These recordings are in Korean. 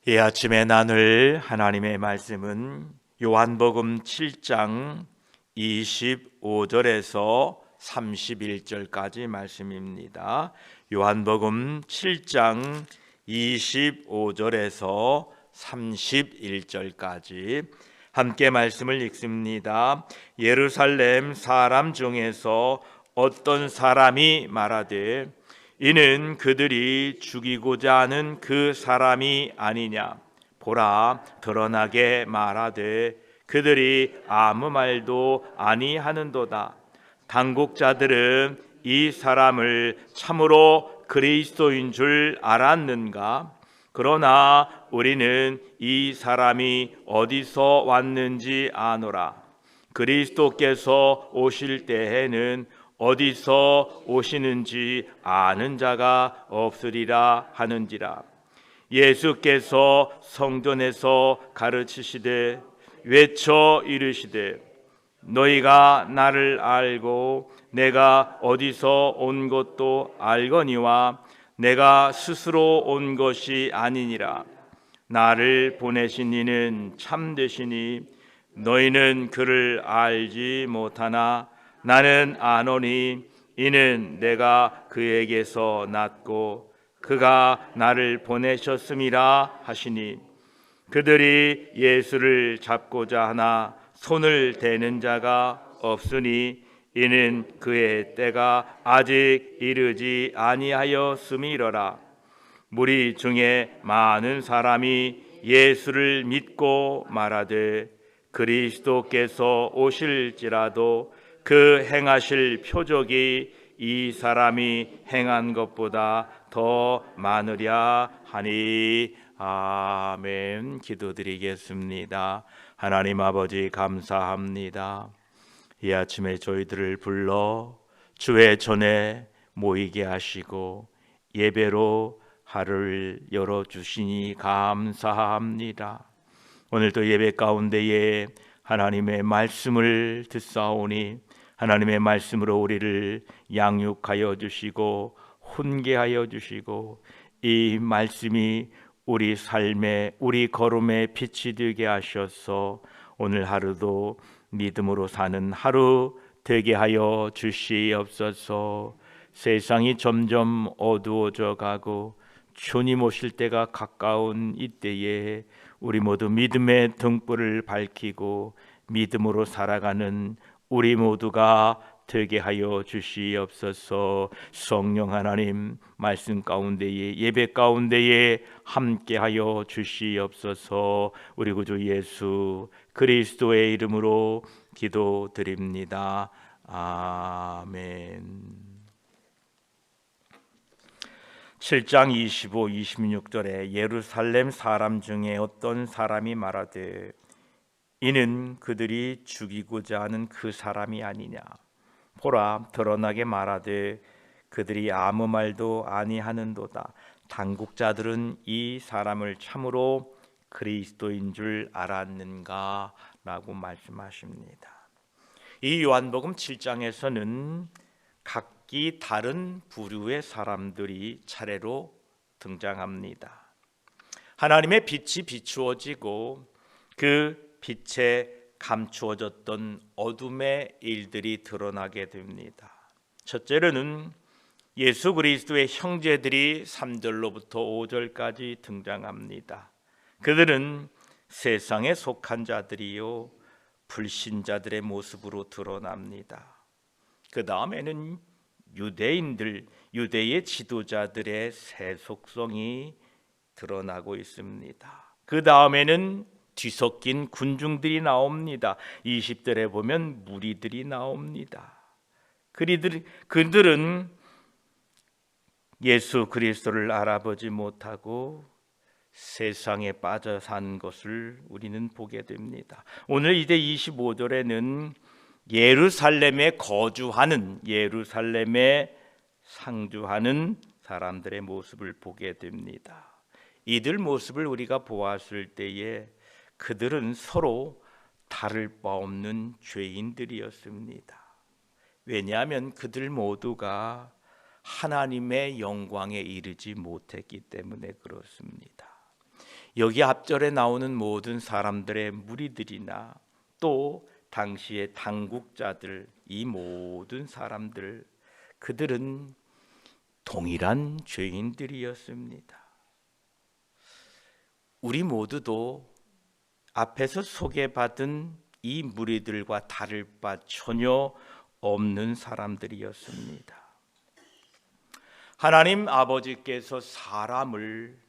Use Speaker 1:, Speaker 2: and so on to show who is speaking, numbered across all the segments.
Speaker 1: 이 아침에 나눌 하나님의 말씀은 요한복음 7장 25절에서 31절까지 말씀입니다. 요한복음 7장 25절에서 31절까지 함께 말씀을 읽습니다. 예루살렘 사람 중에서 어떤 사람이 말하되 이는 그들이 죽이고자 하는 그 사람이 아니냐. 보라, 드러나게 말하되 그들이 아무 말도 아니하는도다. 당국자들은 이 사람을 참으로 그리스도인 줄 알았는가? 그러나 우리는 이 사람이 어디서 왔는지 아노라. 그리스도께서 오실 때에는 어디서 오시는지 아는 자가 없으리라 하는지라. 예수께서 성전에서 가르치시되 외쳐 이르시되 너희가 나를 알고 내가 어디서 온 것도 알거니와 내가 스스로 온 것이 아니니라. 나를 보내신 이는 참되시니 너희는 그를 알지 못하나 나는 아노니 이는 내가 그에게서 났고 그가 나를 보내셨음이라 하시니. 그들이 예수를 잡고자 하나 손을 대는 자가 없으니 이는 그의 때가 아직 이르지 아니하였음이로라. 무리 중에 많은 사람이 예수를 믿고 말하되 그리스도께서 오실지라도 그 행하실 표적이 이 사람이 행한 것보다 더 많으랴 하니. 아멘. 기도드리겠습니다. 하나님 아버지, 감사합니다. 이 아침에 저희들을 불러 주의 전에 모이게 하시고 예배로 하루를 열어주시니 감사합니다. 오늘도 예배 가운데에 하나님의 말씀을 듣사오니 하나님의 말씀으로 우리를 양육하여 주시고 훈계하여 주시고 이 말씀이 우리 삶에 우리 걸음에 빛이 되게 하셔서 오늘 하루도 믿음으로 사는 하루 되게 하여 주시옵소서. 세상이 점점 어두워져 가고 주님 오실 때가 가까운 이때에 우리 모두 믿음의 등불을 밝히고 믿음으로 살아가는 우리 모두가 되게 하여 주시옵소서. 성령 하나님, 말씀 가운데에 예배 가운데에 함께 하여 주시옵소서. 우리 구주 예수 그리스도의 이름으로 기도드립니다. 아멘. 7장 25, 26절에 예루살렘 사람 중에 어떤 사람이 말하되 이는 그들이 죽이고자 하는 그 사람이 아니냐. 보라, 드러나게 말하되 그들이 아무 말도 아니하는도다. 당국자들은 이 사람을 참으로 그리스도인 줄 알았는가? 라고 말씀하십니다. 이 요한복음 7장에서는 각기 다른 부류의 사람들이 차례로 등장합니다. 하나님의 빛이 비추어지고 그 빛에 감추어졌던 어둠의 일들이 드러나게 됩니다. 첫째로는 예수 그리스도의 형제들이 3절로부터 5절까지 등장합니다. 그들은 세상에 속한 자들이요 불신자들의 모습으로 드러납니다. 그 다음에는 유대인들, 유대의 지도자들의 세속성이 드러나고 있습니다. 그 다음에는 뒤섞인 군중들이 나옵니다. 20절에 보면 무리들이 나옵니다. 그들은 예수 그리스도를 알아보지 못하고 세상에 빠져 산 것을 우리는 보게 됩니다. 오늘 이제 25절에는 예루살렘에 거주하는, 예루살렘에 상주하는 사람들의 모습을 보게 됩니다. 이들 모습을 우리가 보았을 때에 그들은 서로 다를 바 없는 죄인들이었습니다. 왜냐하면 그들 모두가 하나님의 영광에 이르지 못했기 때문에 그렇습니다. 여기 앞절에 나오는 모든 사람들의 무리들이나 또 당시의 당국자들, 이 모든 사람들, 그들은 동일한 죄인들이었습니다. 우리 모두도 앞에서 소개받은 이 무리들과 다를 바 전혀 없는 사람들이었습니다. 하나님 아버지께서 사람을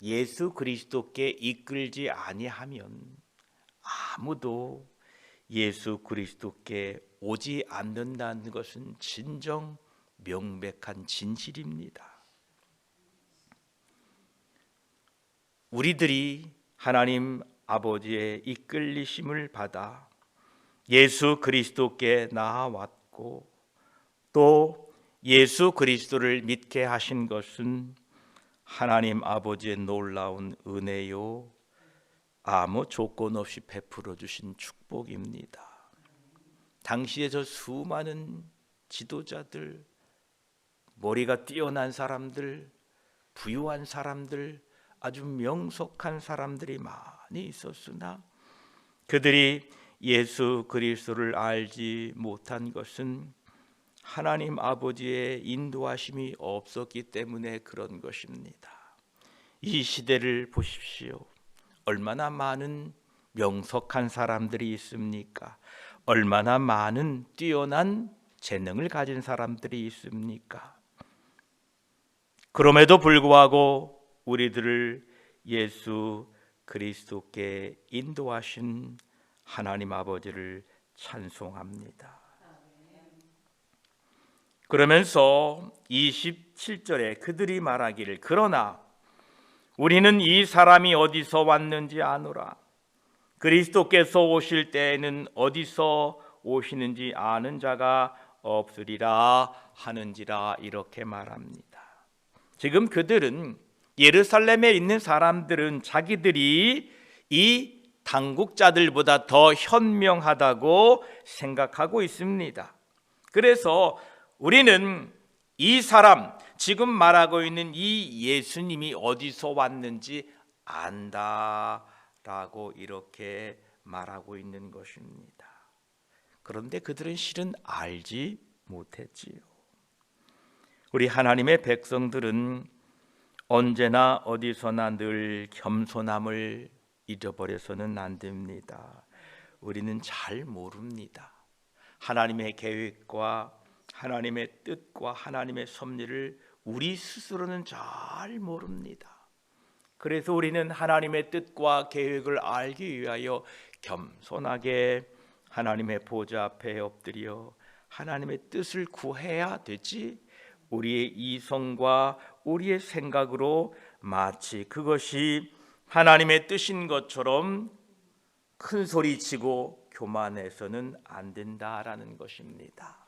Speaker 1: 예수 그리스도께 이끌지 아니하면 아무도 예수 그리스도께 오지 않는다는 것은 진정 명백한 진실입니다. 우리들이 하나님 아버지의 이끌리심을 받아 예수 그리스도께 나아왔고 또 예수 그리스도를 믿게 하신 것은 하나님 아버지의 놀라운 은혜요, 아무 조건 없이 베풀어 주신 축복입니다. 당시에 저 수많은 지도자들, 머리가 뛰어난 사람들, 부유한 사람들, 아주 명석한 사람들이 많이 있었으나 그들이 예수 그리스도를 알지 못한 것은 하나님 아버지의 인도하심이 없었기 때문에 그런 것입니다. 이 시대를 보십시오. 얼마나 많은 명석한 사람들이 있습니까? 얼마나 많은 뛰어난 재능을 가진 사람들이 있습니까? 그럼에도 불구하고 우리들을 예수 그리스도께 인도하신 하나님 아버지를 찬송합니다. 그러면서 27절에 그들이 말하기를 그러나 우리는 이 사람이 어디서 왔는지 아노라. 그리스도께서 오실 때에는 어디서 오시는지 아는 자가 없으리라 하는지라 이렇게 말합니다. 지금 그들은 예루살렘에 있는 사람들은 자기들이 이 당국자들보다 더 현명하다고 생각하고 있습니다. 그래서 우리는 이 사람, 지금 말하고 있는 이 예수님이 어디서 왔는지 안다라고 이렇게 말하고 있는 것입니다. 그런데 그들은 실은 알지 못했지요. 우리 하나님의 백성들은 언제나 어디서나 늘 겸손함을 잊어버려서는 안 됩니다. 우리는 잘 모릅니다. 하나님의 계획과 하나님의 뜻과 하나님의 섭리를 우리 스스로는 잘 모릅니다. 그래서 우리는 하나님의 뜻과 계획을 알기 위하여 겸손하게 하나님의 보좌 앞에 엎드려 하나님의 뜻을 구해야 되지, 우리의 이성과 우리의 생각으로 마치 그것이 하나님의 뜻인 것처럼 큰 소리치고 교만해서는 안 된다라는 것입니다.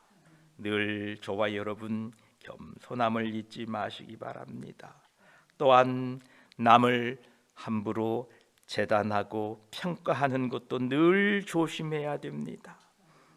Speaker 1: 늘 저와 여러분 겸손함을 잊지 마시기 바랍니다. 또한 남을 함부로 재단하고 평가하는 것도 늘 조심해야 됩니다.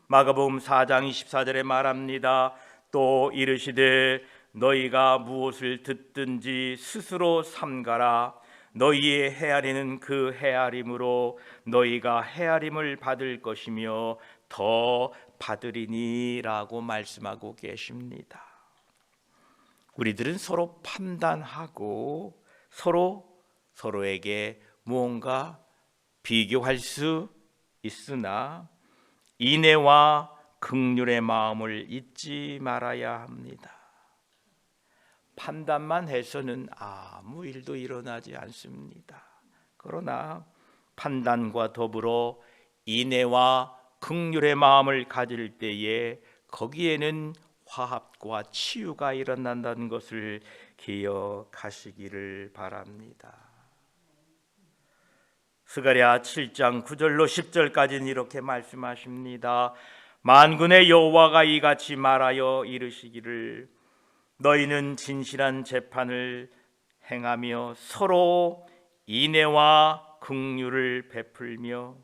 Speaker 1: 마가복음 4장 24절에 말합니다. 또 이르시되 너희가 무엇을 듣든지 스스로 삼가라. 너희의 헤아리는 그 헤아림으로 너희가 헤아림을 받을 것이며 더 받으리니라고 말씀하고 계십니다. 우리들은 서로 판단하고 서로에게 무언가 비교할 수 있으나 인애와 긍휼의 마음을 잊지 말아야 합니다. 판단만 해서는 아무 일도 일어나지 않습니다. 그러나 판단과 더불어 인애와 긍휼의 마음을 가질 때에 거기에는 화합과 치유가 일어난다는 것을 기억하시기를 바랍니다. 스가랴 7장 9절로 10절까지는 이렇게 말씀하십니다. 만군의 여호와가 이같이 말하여 이르시기를 너희는 진실한 재판을 행하며 서로 인애와 긍휼을 베풀며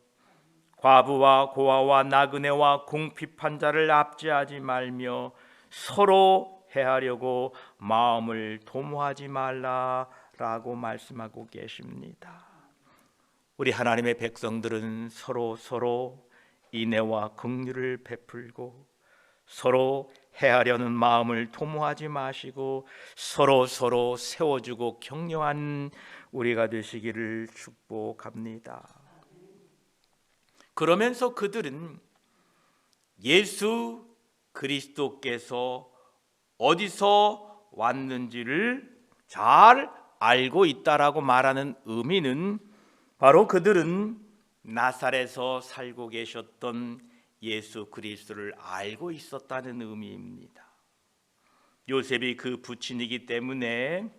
Speaker 1: 과부와 고아와 나그네와 궁핍한 자를 압제하지 말며 서로 해하려고 마음을 도모하지 말라라고 말씀하고 계십니다. 우리 하나님의 백성들은 서로 인애와 긍휼을 베풀고 서로 해하려는 마음을 도모하지 마시고 서로 세워주고 격려하는 우리가 되시기를 축복합니다. 그러면서 그들은 예수 그리스도께서 어디서 왔는지를 잘 알고 있다라고 말하는 의미는 바로 그들은 나사렛에서 살고 계셨던 예수 그리스도를 알고 있었다는 의미입니다. 요셉이 그 부친이기 때문에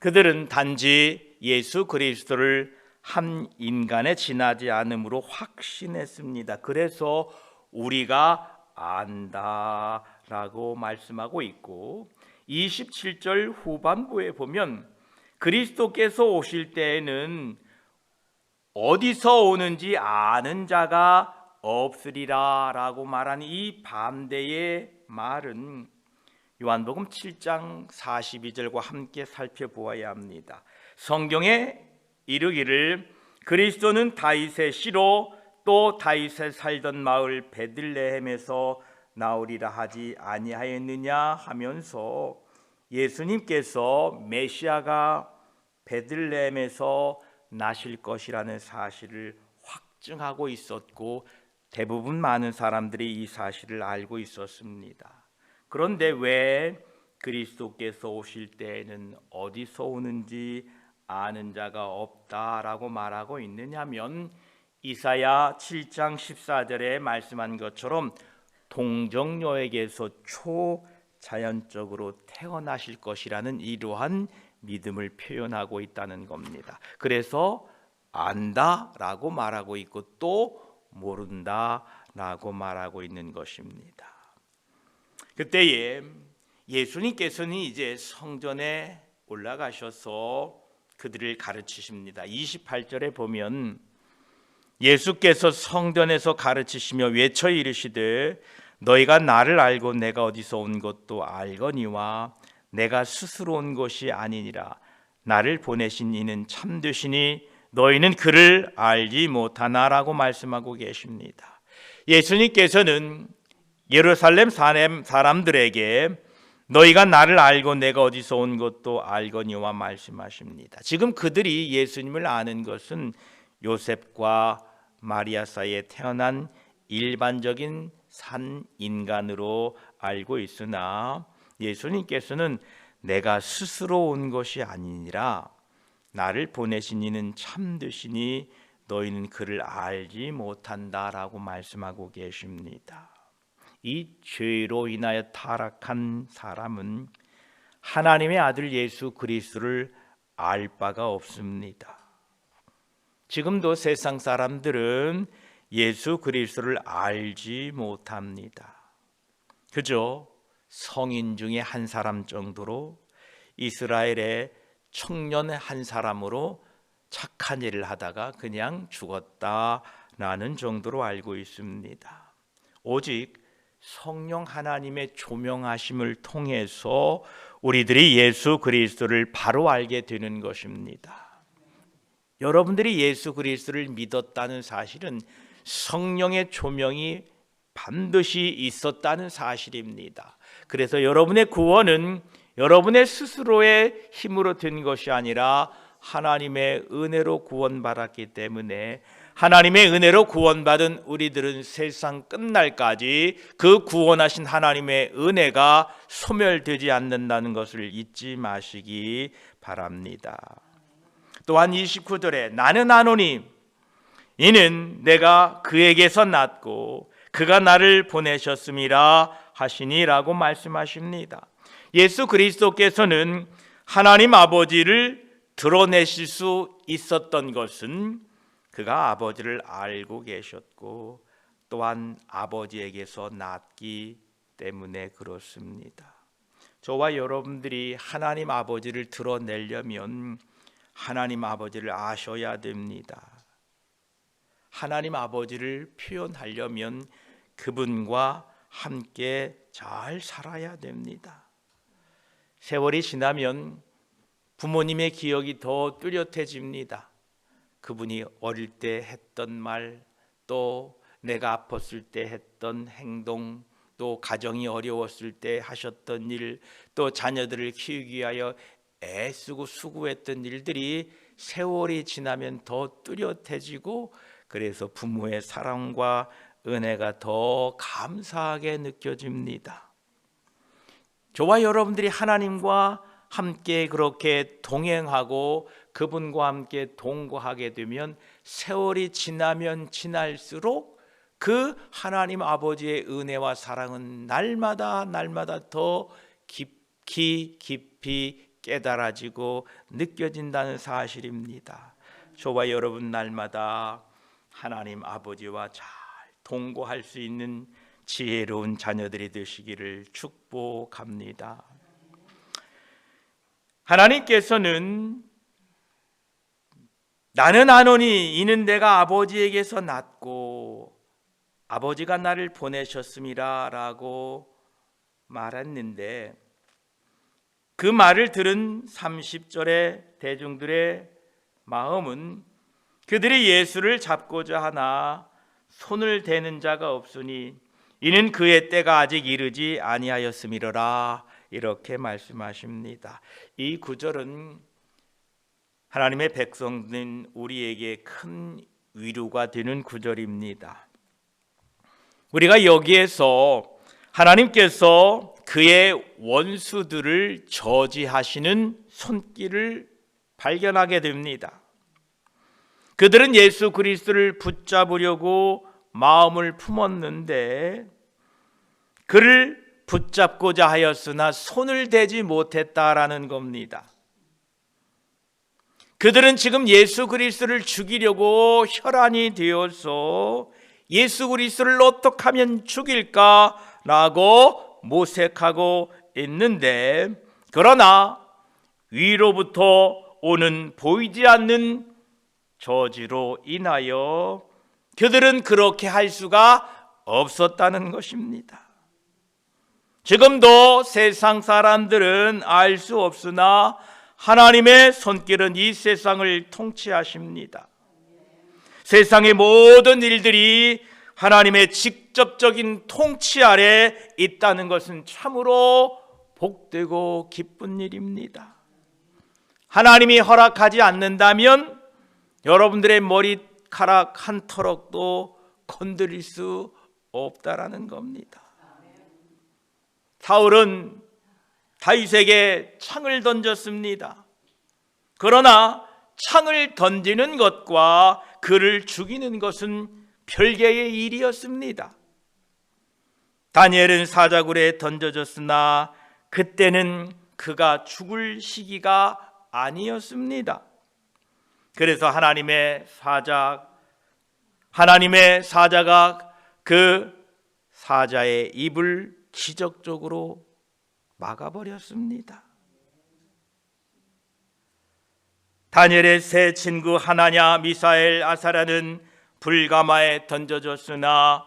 Speaker 1: 그들은 단지 예수 그리스도를 한 인간에 지나지 않음으로 확신했습니다. 그래서 우리가 안다라고 말씀하고 있고 27절 후반부에 보면 그리스도께서 오실 때에는 어디서 오는지 아는 자가 없으리라 라고 말한 이 반대의 말은 요한복음 7장 42절과 함께 살펴보아야 합니다. 성경에 이르기를 그리스도는 다윗의 씨로 또 다윗의 살던 마을 베들레헴에서 나오리라 하지 아니하였느냐 하면서 예수님께서 메시아가 베들레헴에서 나실 것이라는 사실을 확증하고 있었고 대부분 많은 사람들이 이 사실을 알고 있었습니다. 그런데 왜 그리스도께서 오실 때에는 어디서 오는지 아는 자가 없다라고 말하고 있느냐면 이사야 7장 14절에 말씀한 것처럼 동정녀에게서 초자연적으로 태어나실 것이라는 이러한 믿음을 표현하고 있다는 겁니다. 그래서 안다라고 말하고 있고 또 모른다라고 말하고 있는 것입니다. 그때에 예수님께서는 이제 성전에 올라가셔서 그들을 가르치십니다. 28절에 보면 예수께서 성전에서 가르치시며 외쳐 이르시되 너희가 나를 알고 내가 어디서 온 것도 알거니와 내가 스스로 온 것이 아니니라. 나를 보내신 이는 참되시니 너희는 그를 알지 못하나라고 말씀하고 계십니다. 예수님께서는 예루살렘 사람들에게 너희가 나를 알고 내가 어디서 온 것도 알거니와 말씀하십니다. 지금 그들이 예수님을 아는 것은 요셉과 마리아 사이에 태어난 일반적인 산 인간으로 알고 있으나 예수님께서는 내가 스스로 온 것이 아니니라 나를 보내신 이는 참되시니 너희는 그를 알지 못한다라고 말씀하고 계십니다. 이 죄로 인하여 타락한 사람은 하나님의 아들 예수 그리스도를 알 바가 없습니다. 지금도 세상 사람들은 예수 그리스도를 알지 못합니다. 그저 성인 중에 한 사람 정도로 이스라엘의 청년 한 사람으로 착한 일을 하다가 그냥 죽었다라는 정도로 알고 있습니다. 오직 성령 하나님의 조명하심을 통해서 우리들이 예수 그리스도를 바로 알게 되는 것입니다. 여러분들이 예수 그리스도를 믿었다는 사실은 성령의 조명이 반드시 있었다는 사실입니다. 그래서 여러분의 구원은 여러분의 스스로의 힘으로 된 것이 아니라 하나님의 은혜로 구원받았기 때문에 하나님의 은혜로 구원받은 우리들은 세상 끝날까지 그 구원하신 하나님의 은혜가 소멸되지 않는다는 것을 잊지 마시기 바랍니다. 또한 29절에 나는 아노니 이는 내가 그에게서 났고 그가 나를 보내셨음이라 하시니라고 말씀하십니다. 예수 그리스도께서는 하나님 아버지를 드러내실 수 있었던 것은 그가 아버지를 알고 계셨고 또한 아버지에게서 났기 때문에 그렇습니다. 저와 여러분들이 하나님 아버지를 드러내려면 하나님 아버지를 아셔야 됩니다. 하나님 아버지를 표현하려면 그분과 함께 잘 살아야 됩니다. 세월이 지나면 부모님의 기억이 더 뚜렷해집니다. 그분이 어릴 때 했던 말, 또 내가 아팠을 때 했던 행동, 또 가정이 어려웠을 때 하셨던 일, 또 자녀들을 키우기 위하여 애쓰고 수고했던 일들이 세월이 지나면 더 뚜렷해지고, 그래서 부모의 사랑과 은혜가 더 감사하게 느껴집니다. 저와 여러분들이 하나님과 함께 그렇게 동행하고 그분과 함께 동거하게 되면 세월이 지나면 지날수록 그 하나님 아버지의 은혜와 사랑은 날마다 더 깊이 깨달아지고 느껴진다는 사실입니다. 저와 여러분 날마다 하나님 아버지와 잘 동거할 수 있는 지혜로운 자녀들이 되시기를 축복합니다. 하나님께서는 나는 아노니 이는 내가 아버지에게서 났고 아버지가 나를 보내셨음이라 라고 말했는데, 그 말을 들은 30절의 대중들의 마음은 그들이 예수를 잡고자 하나 손을 대는 자가 없으니 이는 그의 때가 아직 이르지 아니하였음이로라, 이렇게 말씀하십니다. 이 구절은 하나님의 백성된 우리에게 큰 위로가 되는 구절입니다. 우리가 여기에서 하나님께서 그의 원수들을 저지하시는 손길을 발견하게 됩니다. 그들은 예수 그리스도를 붙잡으려고 마음을 품었는데 그를 붙잡고자 하였으나 손을 대지 못했다라는 겁니다. 그들은 지금 예수 그리스도를 죽이려고 혈안이 되어서 예수 그리스도를 어떻게 하면 죽일까라고 모색하고 있는데, 그러나 위로부터 오는 보이지 않는 저주로 인하여 그들은 그렇게 할 수가 없었다는 것입니다. 지금도 세상 사람들은 알 수 없으나 하나님의 손길은 이 세상을 통치하십니다. 세상의 모든 일들이 하나님의 직접적인 통치 아래 있다는 것은 참으로 복되고 기쁜 일입니다. 하나님이 허락하지 않는다면 여러분들의 머리카락 한 터럭도 건드릴 수 없다라는 겁니다. 사울은 다윗에게 창을 던졌습니다. 그러나 창을 던지는 것과 그를 죽이는 것은 별개의 일이었습니다. 다니엘은 사자굴에 던져졌으나 그때는 그가 죽을 시기가 아니었습니다. 그래서 하나님의 사자가 그 사자의 입을 기적적으로 막아버렸습니다. 다니엘의 세 친구 하나냐, 미사엘, 아사랴는 불가마에 던져졌으나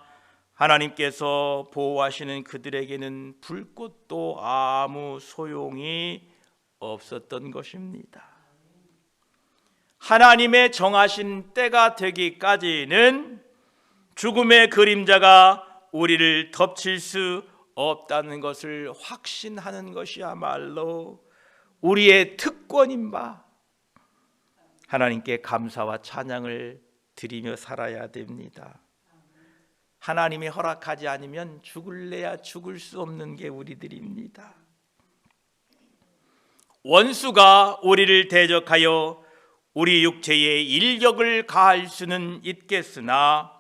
Speaker 1: 하나님께서 보호하시는 그들에게는 불꽃도 아무 소용이 없었던 것입니다. 하나님의 정하신 때가 되기까지는 죽음의 그림자가 우리를 덮칠 수 없다는 것을 확신하는 것이야말로 우리의 특권인 바 하나님께 감사와 찬양을 드리며 살아야 됩니다. 하나님이 허락하지 않으면 죽을래야 죽을 수 없는 게 우리들입니다. 원수가 우리를 대적하여 우리 육체에 일격을 가할 수는 있겠으나,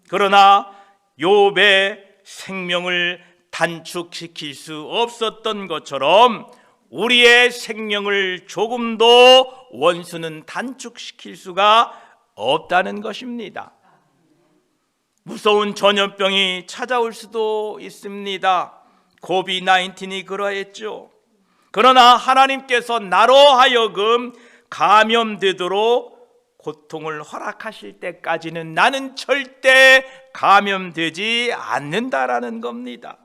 Speaker 1: 그러나 욥의 생명을 단축시킬 수 없었던 것처럼 우리의 생명을 조금도 원수는 단축시킬 수가 없다는 것입니다. 무서운 전염병이 찾아올 수도 있습니다. 코비드-19이 그러했죠. 그러나 하나님께서 나로 하여금 감염되도록 고통을 허락하실 때까지는 나는 절대 감염되지 않는다라는 겁니다.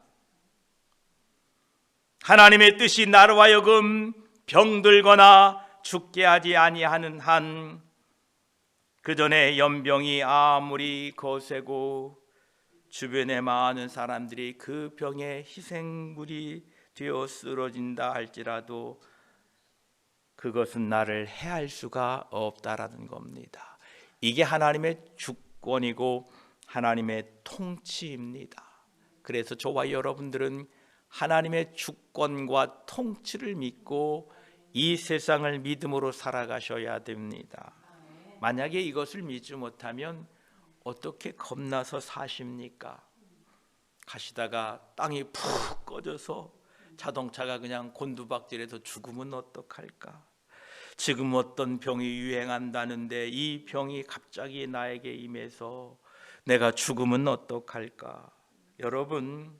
Speaker 1: 하나님의 뜻이 나로 하여금 병들거나 죽게 하지 아니하는 한 그 전에 연병이 아무리 거세고 주변에 많은 사람들이 그 병에 희생물이 되어 쓰러진다 할지라도 그것은 나를 해할 수가 없다라는 겁니다. 이게 하나님의 주권이고 하나님의 통치입니다. 그래서 저와 여러분들은 하나님의 주권과 통치를 믿고 이 세상을 믿음으로 살아가셔야 됩니다. 만약에 이것을 믿지 못하면 어떻게 겁나서 사십니까? 가시다가 땅이 푹 꺼져서 자동차가 그냥 곤두박질해서 죽으면 어떡할까? 지금 어떤 병이 유행한다는데 이 병이 갑자기 나에게 임해서 내가 죽으면 어떡할까? 여러분,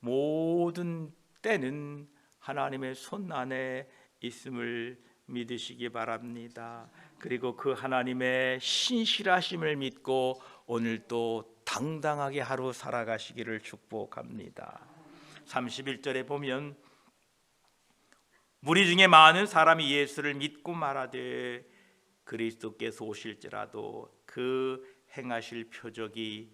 Speaker 1: 모든 때는 하나님의 손 안에 있음을 믿으시기 바랍니다. 그리고 그 하나님의 신실하심을 믿고 오늘도 당당하게 하루 살아가시기를 축복합니다. 31절에 보면 무리 중에 많은 사람이 예수를 믿고 말하되 그리스도께서 오실지라도 그 행하실 표적이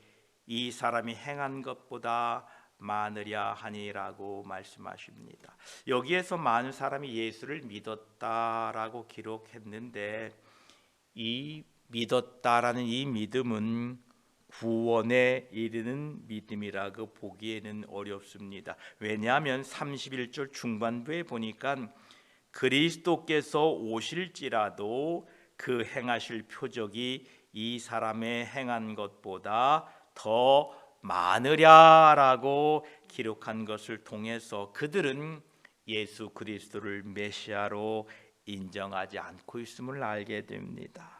Speaker 1: 이 사람이 행한 것보다 많으랴 하니라고 말씀하십니다. 여기에서 많은 사람이 예수를 믿었다라고 기록했는데 이 믿었다라는 이 믿음은 구원에 이르는 믿음이라고 보기에는 어렵습니다. 왜냐하면 31절 중반부에 보니까 그리스도께서 오실지라도 그 행하실 표적이 이 사람의 행한 것보다 더 많으랴라고 기록한 것을 통해서 그들은 예수 그리스도를 메시아로 인정하지 않고 있음을 알게 됩니다.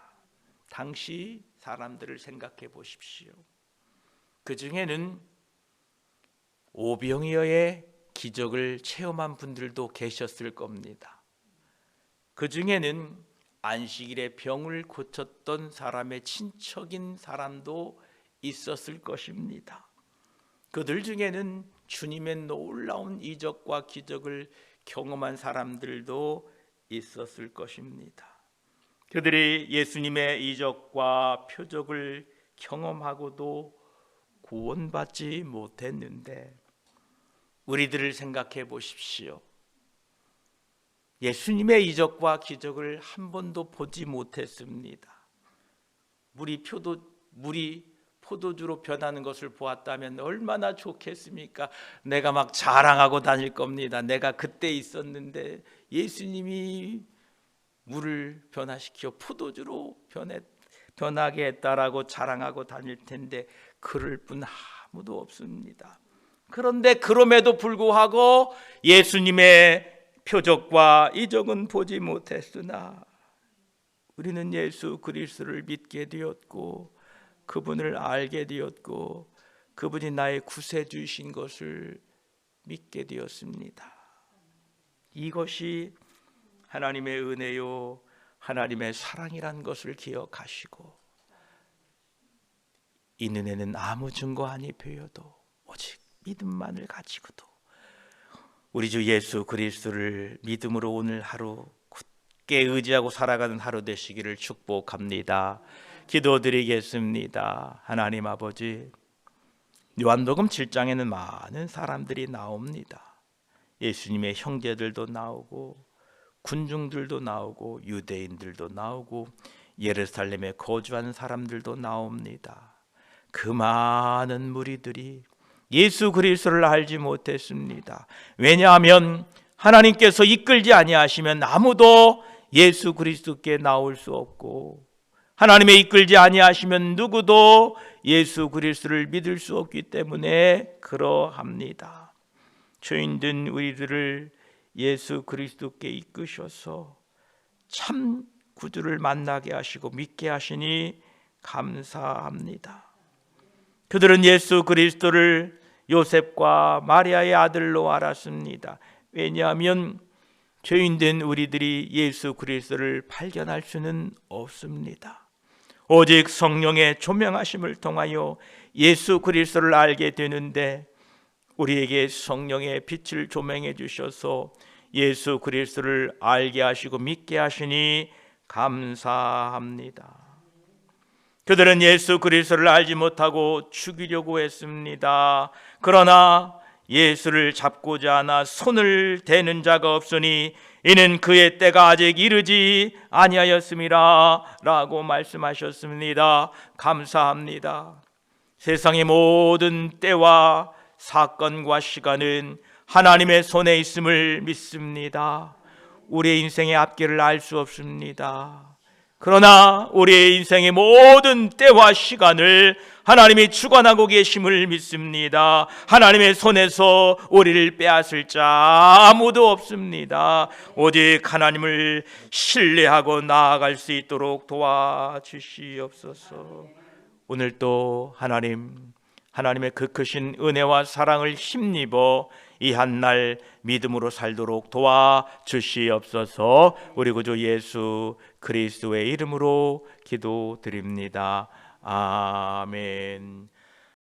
Speaker 1: 당시 사람들을 생각해 보십시오. 그 중에는 오병이어의 기적을 체험한 분들도 계셨을 겁니다. 그 중에는 안식일에 병을 고쳤던 사람의 친척인 사람도 있었을 것입니다. 그들 중에는 주님의 놀라운 이적과 기적을 경험한 사람들도 있었을 것입니다. 그들이 예수님의 이적과 표적을 경험하고도 구원받지 못했는데 우리들을 생각해 보십시오. 예수님의 이적과 기적을 한 번도 보지 못했습니다. 물이 포도주로 변하는 것을 보았다면 얼마나 좋겠습니까? 내가 막 자랑하고 다닐 겁니다. 내가 그때 있었는데 예수님이 물을 변화시켜 포도주로 변하게 했다라고 자랑하고 다닐 텐데 그럴 분 아무도 없습니다. 그런데 그럼에도 불구하고 예수님의 표적과 이적은 보지 못했으나 우리는 예수 그리스도를 믿게 되었고 그분을 알게 되었고 그분이 나의 구세주이신 것을 믿게 되었습니다. 이것이 하나님의 은혜요 하나님의 사랑이란 것을 기억하시고 이 눈에는 아무 증거 아니 보여도 오직 믿음만을 가지고도 우리 주 예수 그리스도를 믿음으로 오늘 하루 굳게 의지하고 살아가는 하루 되시기를 축복합니다. 기도드리겠습니다. 하나님 아버지, 요한복음 7장에는 많은 사람들이 나옵니다. 예수님의 형제들도 나오고 군중들도 나오고 유대인들도 나오고 예루살렘에 거주하는 사람들도 나옵니다. 그 많은 무리들이 예수 그리스도를 알지 못했습니다. 왜냐하면 하나님께서 이끌지 아니하시면 아무도 예수 그리스도께 나올 수 없고 하나님의 이끌지 아니하시면 누구도 예수 그리스도를 믿을 수 없기 때문에 그러합니다. 죄인된 우리들을 예수 그리스도께 이끄셔서 참 구주를 만나게 하시고 믿게 하시니 감사합니다. 그들은 예수 그리스도를 요셉과 마리아의 아들로 알았습니다. 왜냐하면 죄인된 우리들이 예수 그리스도를 발견할 수는 없습니다. 오직 성령의 조명하심을 통하여 예수 그리스도를 알게 되는데 우리에게 성령의 빛을 조명해 주셔서 예수 그리스도를 알게 하시고 믿게 하시니 감사합니다. 그들은 예수 그리스도를 알지 못하고 죽이려고 했습니다. 그러나 예수를 잡고자 하나 손을 대는 자가 없으니 이는 그의 때가 아직 이르지 아니하였음이라 라고 말씀하셨습니다. 감사합니다. 세상의 모든 때와 사건과 시간은 하나님의 손에 있음을 믿습니다. 우리의 인생의 앞길을 알 수 없습니다. 그러나 우리의 인생의 모든 때와 시간을 하나님이 주관하고 계심을 믿습니다. 하나님의 손에서 우리를 빼앗을 자 아무도 없습니다. 오직 하나님을 신뢰하고 나아갈 수 있도록 도와주시옵소서. 오늘도 하나님의 그 크신 은혜와 사랑을 힘입어 이 한날 믿음으로 살도록 도와주시옵소서. 우리 구주 예수 그리스도의 이름으로 기도드립니다. 아멘.